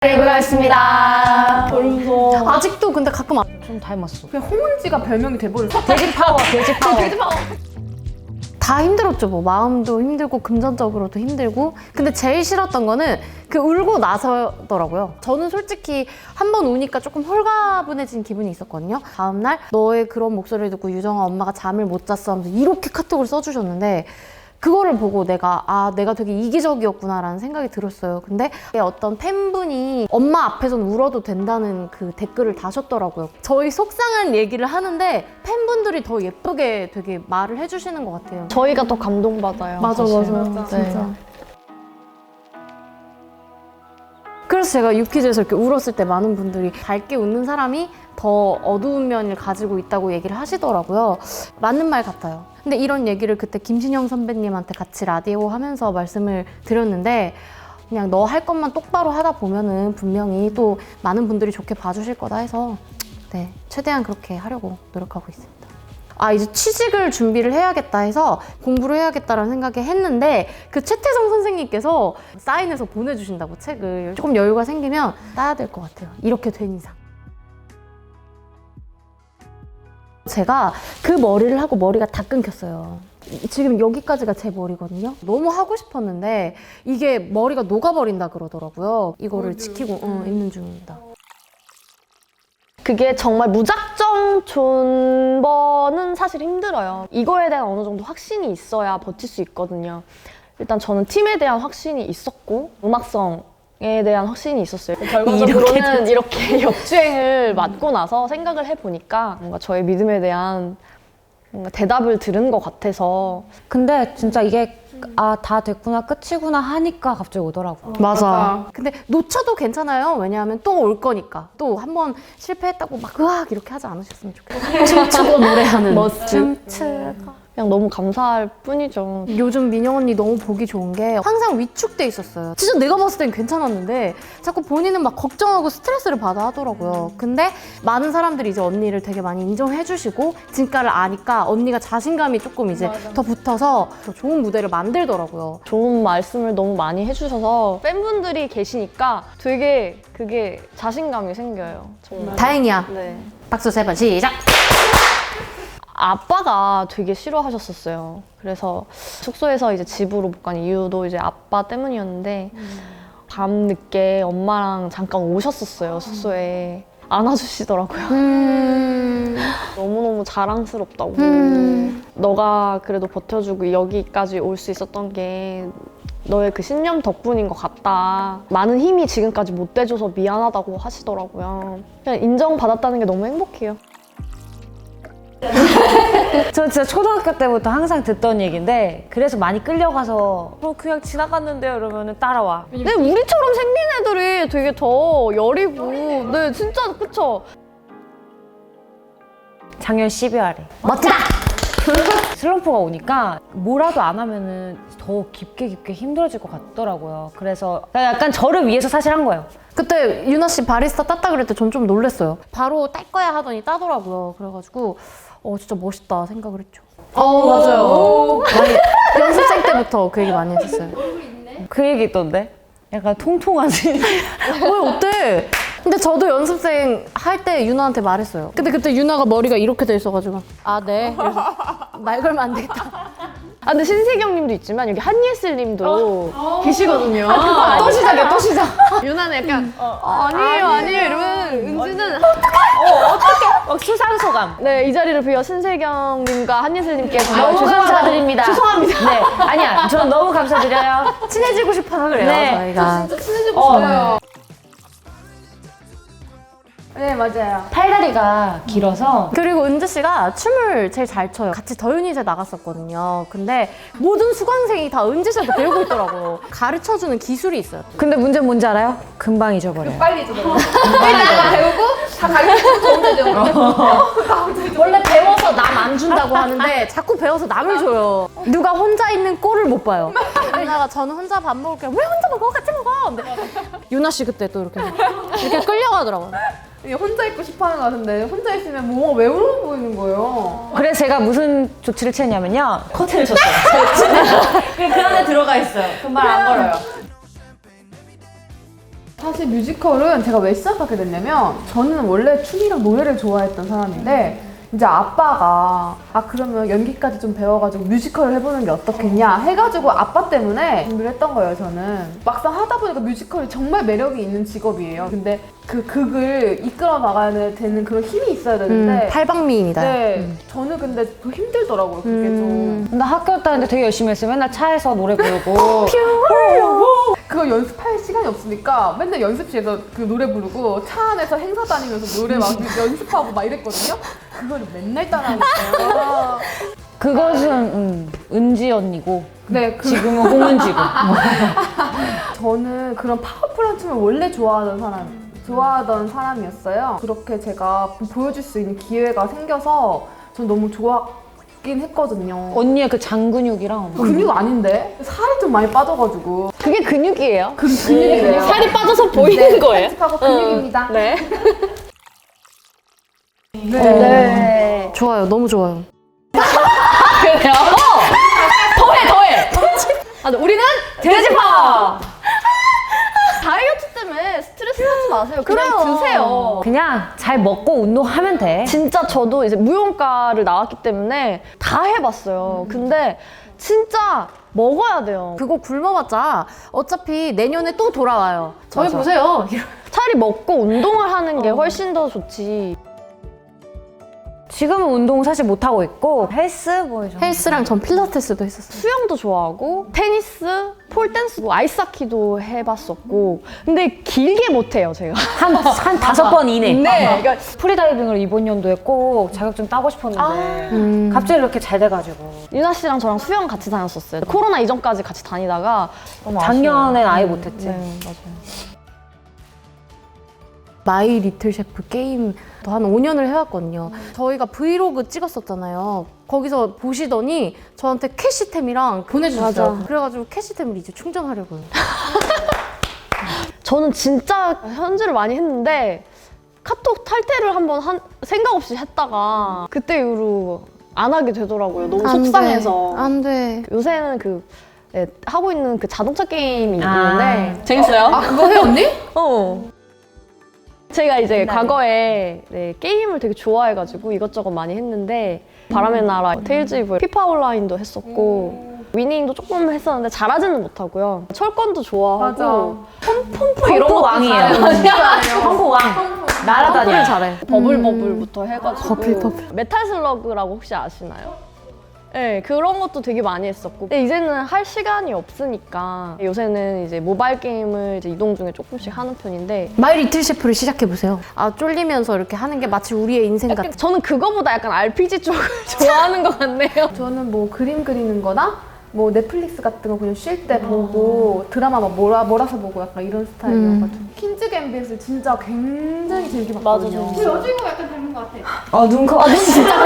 해보겠습니다. 벌써 아직도 근데 가끔 좀 닮았어. 그냥 홍은지가 별명이 돼버렸어. 돼지 파워, 돼지 파워. 다 힘들었죠. 뭐 마음도 힘들고 금전적으로도 힘들고. 근데 제일 싫었던 거는 그 울고 나서더라고요. 저는 솔직히 한 번 우니까 조금 홀가분해진 기분이 있었거든요. 다음날 너의 그런 목소리를 듣고 유정아 엄마가 잠을 못 잤어 하면서 이렇게 카톡을 써주셨는데 그거를 보고 내가 되게 이기적이었구나 라는 생각이 들었어요. 근데 어떤 팬분이 엄마 앞에선 울어도 된다는 그 댓글을 다셨더라고요. 저희 속상한 얘기를 하는데 팬분들이 더 예쁘게 되게 말을 해주시는 것 같아요. 저희가 더 감동받아요. 맞아. 진짜. 진짜. 그래서 제가 유퀴즈에서 이렇게 울었을 때 많은 분들이 밝게 웃는 사람이 더 어두운 면을 가지고 있다고 얘기를 하시더라고요. 맞는 말 같아요. 근데 이런 얘기를 그때 김신영 선배님한테 같이 라디오 하면서 말씀을 드렸는데 그냥 너 할 것만 똑바로 하다 보면은 분명히 또 많은 분들이 좋게 봐주실 거다 해서 네, 최대한 그렇게 하려고 노력하고 있습니다. 이제 취직을 준비를 해야겠다 해서 공부를 해야겠다라는 생각을 했는데 그 최태성 선생님께서 사인해서 보내주신다고 책을 조금 여유가 생기면 따야 될 것 같아요. 이렇게 된 이상. 제가 그 머리를 하고 머리가 다 끊겼어요. 지금 여기까지가 제 머리거든요. 너무 하고 싶었는데 이게 머리가 녹아버린다 그러더라고요. 이거를 지키고 있는 중입니다. 그게 정말 무작정 존버는 사실 힘들어요. 이거에 대한 어느 정도 확신이 있어야 버틸 수 있거든요. 일단 저는 팀에 대한 확신이 있었고 음악성에 대한 확신이 있었어요. 결과적으로는 이렇게 역주행을 맞고 나서 생각을 해보니까 뭔가 저의 믿음에 대한 뭔가 대답을 들은 것 같아서. 근데 진짜 이게 다 됐구나 끝이구나 하니까 갑자기 오더라고. 맞아. 근데 놓쳐도 괜찮아요. 왜냐하면 또 올 거니까. 또 한 번 실패했다고 막 으악 이렇게 하지 않으셨으면 좋겠어요. 춤추고 노래하는 춤추고. 그냥 너무 감사할 뿐이죠. 요즘 민영 언니 너무 보기 좋은 게 항상 위축돼 있었어요. 진짜 내가 봤을 땐 괜찮았는데 자꾸 본인은 막 걱정하고 스트레스를 받아 하더라고요. 근데 많은 사람들이 이제 언니를 되게 많이 인정해 주시고 진가를 아니까 언니가 자신감이 조금 이제 더 붙어서 더 좋은 무대를 만들더라고요. 좋은 말씀을 너무 많이 해주셔서 팬분들이 계시니까 되게 그게 자신감이 생겨요. 정말. 다행이야. 네. 박수 3번 시작! 아빠가 되게 싫어하셨었어요. 그래서 숙소에서 이제 집으로 못 간 이유도 이제 아빠 때문이었는데 밤 늦게 엄마랑 잠깐 오셨었어요, 숙소에. 안아주시더라고요. 너무너무 자랑스럽다고. 너가 그래도 버텨주고 여기까지 올 수 있었던 게 너의 그 신념 덕분인 것 같다. 많은 힘이 지금까지 못 돼줘서 미안하다고 하시더라고요. 그냥 인정받았다는 게 너무 행복해요. 저 진짜 초등학교 때부터 항상 듣던 얘기인데 그래서 많이 끌려가서 그냥 지나갔는데요 이러면 따라와. 근데 우리처럼 생긴 애들이 되게 더 여리고 네 진짜 그쵸? 작년 12월에 멋지다! 슬럼프가 오니까 뭐라도 안 하면은 더 깊게 힘들어질 것 같더라고요. 그래서 약간 저를 위해서 사실 한 거예요. 그때 유나 씨 바리스타 땄다 그럴 때 전 좀 놀랐어요. 바로 딸 거야 하더니 따더라고요. 그래가지고 진짜 멋있다 생각을 했죠. 맞아요. 많이 연습생 때부터 그 얘기 많이 했었어요. 그 얘기 있던데? 약간 통통하지? 왜 어때? 근데 저도 연습생 할 때 유나한테 말했어요. 근데 그때 유나가 머리가 이렇게 돼 있어가지고 네. 말 걸면 안 되겠다. 근데 신세경 님도 있지만 여기 한예슬 님도 계시거든요. 또 시작이야, 또 시작. 유나는 약간 아니에요 이러면 은지는 막 수상소감. 네, 이 자리를 비워 신세경 님과 한예슬 님께 너무 감사드립니다. 죄송합니다. 네, 아니야. 전 너무 감사드려요. 친해지고 싶어서 그래요, 네. 저희가. 친해지고 싶어요. 네, 맞아요. 팔다리가 길어서 그리고 은지 씨가 춤을 제일 잘 춰요. 같이 더 유닛에 나갔었거든요. 근데 모든 수강생이 다 은지 씨한테 배우고 있더라고요. 가르쳐주는 기술이 있어요. 근데 문제는 뭔지 알아요? 금방 잊어버려요. 빨리 잊어버려. 일단 배우고 다 가르치고 정해져. 원래 배워서 남 안 준다고 하는데 자꾸 배워서 남을 줘요. 누가 혼자 있는 꼴을 못 봐요. 유나가 저는 혼자 밥 먹을게요. 왜 혼자 먹어? 같이 먹어. 근데 유나 씨 그때 또 이렇게 끌려가더라고요. 이게 혼자 있고 싶어 하는 것 같은데 혼자 있으면 뭐가 왜 울어 보이는 거예요? 그래서 제가 무슨 조치를 취했냐면요. 커튼을 쳤어요. 그 안에 들어가 있어요. 금방 안 걸어요. 사실 뮤지컬은 제가 왜 시작하게 됐냐면 저는 원래 춤이랑 노래를 좋아했던 사람인데 이제 아빠가 그러면 연기까지 좀 배워가지고 뮤지컬을 해보는 게 어떻겠냐 해가지고 아빠 때문에 준비를 했던 거예요. 저는 막상 하다 보니까 뮤지컬이 정말 매력이 있는 직업이에요. 근데 그 극을 이끌어 나가야 되는 그런 힘이 있어야 되는데 팔방미인이다. 네, 저는 근데 더 힘들더라고요. 그게 좀. 나 학교 다닐 때 되게 열심히 했어요. 맨날 차에서 노래 부르고. 그거 연습할 시간이 없으니까 맨날 연습실에서 그 노래 부르고 차 안에서 행사 다니면서 노래 막 연습하고 막 이랬거든요. 그거를 맨날 따라하고 있어요. 그것은 은지 언니고 네, 지금은 홍은지고. 저는 그런 파워풀한 춤을 원래 좋아하던 사람이었어요. 그렇게 제가 보여줄 수 있는 기회가 생겨서 전 너무 좋았긴 했거든요. 언니의 그 장근육이랑 근육 아닌데? 살이 좀 많이 빠져가지고. 그게 근육이에요. 근육이래요. 살이 빠져서 보이는 거예요. 편집하고 근육입니다. 네. 네. 좋아요. 너무 좋아요. 그래요? 더해! 아, 우리는 돼지 파워! 다이어트 때문에 스트레스 받지 마세요. 그냥 드세요. 그냥 잘 먹고 운동하면 돼. 진짜 저도 이제 무용과를 나왔기 때문에 다 해봤어요. 근데 진짜 먹어야 돼요. 그거 굶어봤자 어차피 내년에 또 돌아와요. 저희 맞아. 보세요. 차라리 먹고 운동을 하는 게 훨씬 더 좋지. 지금은 운동 사실 못하고 있고 헬스 뭐 이런 헬스랑 전 필라테스도 했었어요. 수영도 좋아하고 테니스, 폴댄스, 아이스하키도 해봤었고 근데 길게 못해요 제가. 한 5번 이내. 네. 그러니까 프리다이빙을 이번 연도에 꼭 자격증 따고 싶었는데 갑자기 이렇게 잘 돼가지고 유나 씨랑 저랑 수영 같이 다녔었어요. 코로나 이전까지 같이 다니다가 작년엔 아예 못했지. 네, 맞아요. 마이 리틀 셰프 게임도 한 5년을 해왔거든요. 저희가 브이로그 찍었었잖아요. 거기서 보시더니 저한테 캐시템이랑 보내주셨어요. 맞아. 그래가지고 캐시템을 이제 충전하려고요. 저는 진짜 현질을 많이 했는데 카톡 탈퇴를 한번 생각 없이 했다가 그때 이후로 안 하게 되더라고요. 너무 속상해서. 안 돼. 요새는 네, 하고 있는 그 자동차 게임이 아. 있는데 재밌어요? 그거 해, 언니? 제가 이제 과거에 네, 게임을 되게 좋아해가지고 이것저것 많이 했는데 바람의 나라, 테일즈 이브, 피파 온라인도 했었고 위닝도 조금 했었는데 잘하지는 못하고요. 철권도 좋아하고 펌프 이런 거 왕이에요. 펑크 왕. 날아다녀. 펌프를 잘해. 버블버블부터 해가지고 버블. 메탈 슬러그라고 혹시 아시나요? 네, 그런 것도 되게 많이 했었고 근데 이제는 할 시간이 없으니까 요새는 이제 모바일 게임을 이제 이동 중에 조금씩 하는 편인데 마이 리틀 셰프를 시작해보세요. 쫄리면서 이렇게 하는 게 마치 우리의 인생 같아. 저는 그거보다 약간 RPG 쪽을 좋아하는 것 같네요. 저는 뭐 그림 그리는 거나 뭐 넷플릭스 같은 거 그냥 쉴 때 보고 드라마 막 몰아서 보고 약간 이런 스타일이어가지고 퀸즈 갬빗을 진짜 굉장히 재밌게 봤거든요. 맞아, 여주인공 약간 닮은 것 같아. 눈 진짜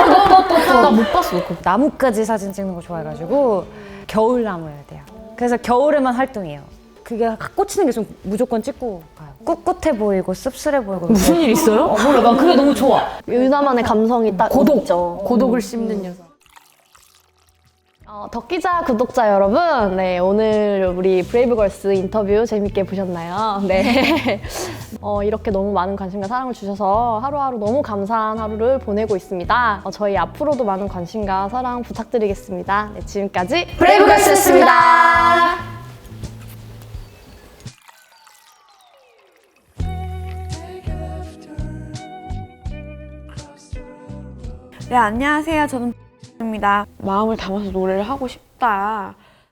나 못 봤어. 나뭇가지 사진 찍는 거 좋아해가지고 겨울나무여야 돼요. 그래서 겨울에만 활동해요. 그게 꽂히는 게 좀 무조건 찍고 가요. 꿋꿋해 보이고 씁쓸해 보이고 무슨 일 있어요? 몰라 난 그게 너무 좋아. 유나만의 감성이 딱 있죠. 고독을 씹는 녀석. 덕기자 구독자 여러분, 네, 오늘 우리 브레이브걸스 인터뷰 재밌게 보셨나요? 네. 이렇게 너무 많은 관심과 사랑을 주셔서 하루하루 너무 감사한 하루를 보내고 있습니다. 저희 앞으로도 많은 관심과 사랑 부탁드리겠습니다. 네, 지금까지 브레이브걸스였습니다. 네, 안녕하세요. 저는 입니다. 마음을 담아서 노래를 하고 싶다.